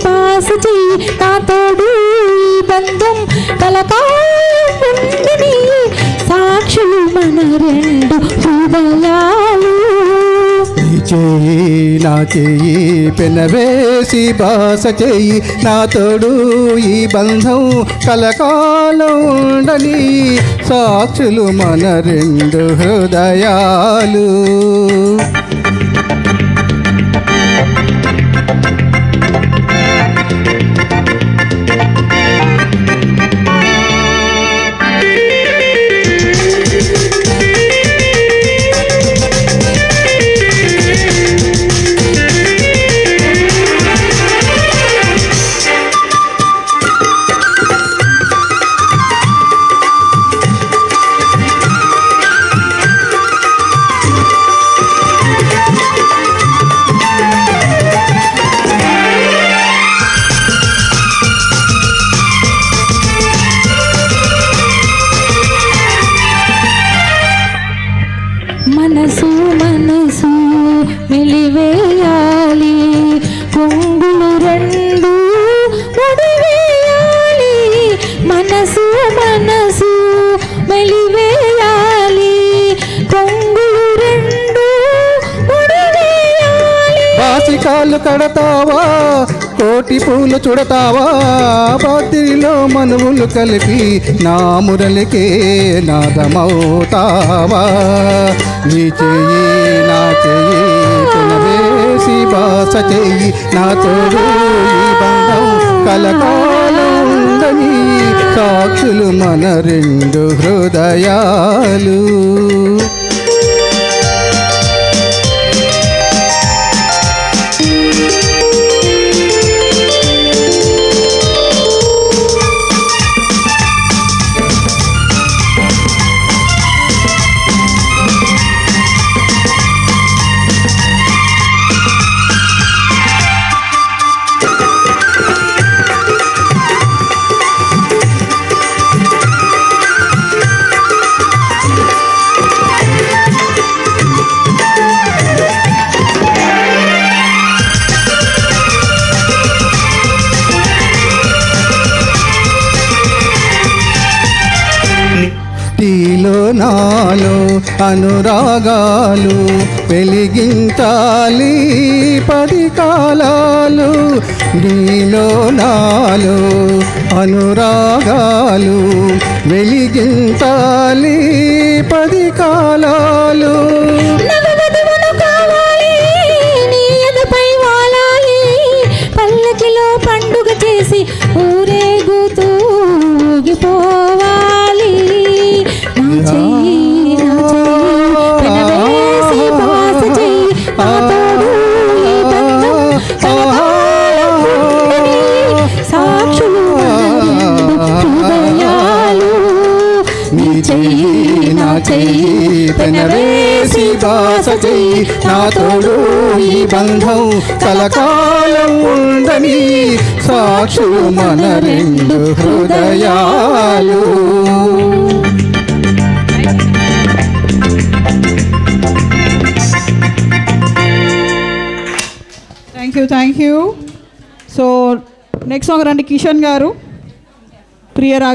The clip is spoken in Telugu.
బాస చెయ్యి నా తోడు ఈ బంధం కలకాలం ఉండని సాక్షులు మన రెండు హృదయాలు చెయ్యి నా చెయ్యి పెనవేసి బాస చెయ్యి నా తోడు ఈ బంధం కలకాలం ఉండని సాక్షులు మన రెండు హృదయాలు మనసు మనసు మెలివేయాలి కొంగులు రెండు ముడివేయాలి మనసు మనసు మెలివేయాలి కొంగులు రెండు ముడివేయాలి బాసికాలు కడతావా కోటి పూలు చుడతావా బాతిలో మనువులు కలిపి నా మురళికే నాదమవుతావా నీ చెయ్యి నా చెయ్యి పెనవేసి బాస చెయ్యి నా తోడు ఈ బంధం కలకాలం ఉందని సాక్షులు మన రెండు హృదయాలు నీలో నాలో అనురాగాలు వెలిగించాలి 10 కాలాలు నీలో నాలో అనురాగాలు వెలిగించాలి 10 కాలాలు పల్లకిలో పండుగ చేసి ఊరేగుతూ ఊగిపోవాలి నా చెయ్యి పెనవేసి బాస చెయ్యి నా తోడు ఈ బంధం కలకాలం ఉండని సాక్షులు మన రెండు హృదయాలు thank you so next song రండి కిషన్ గారు ప్రియరాగ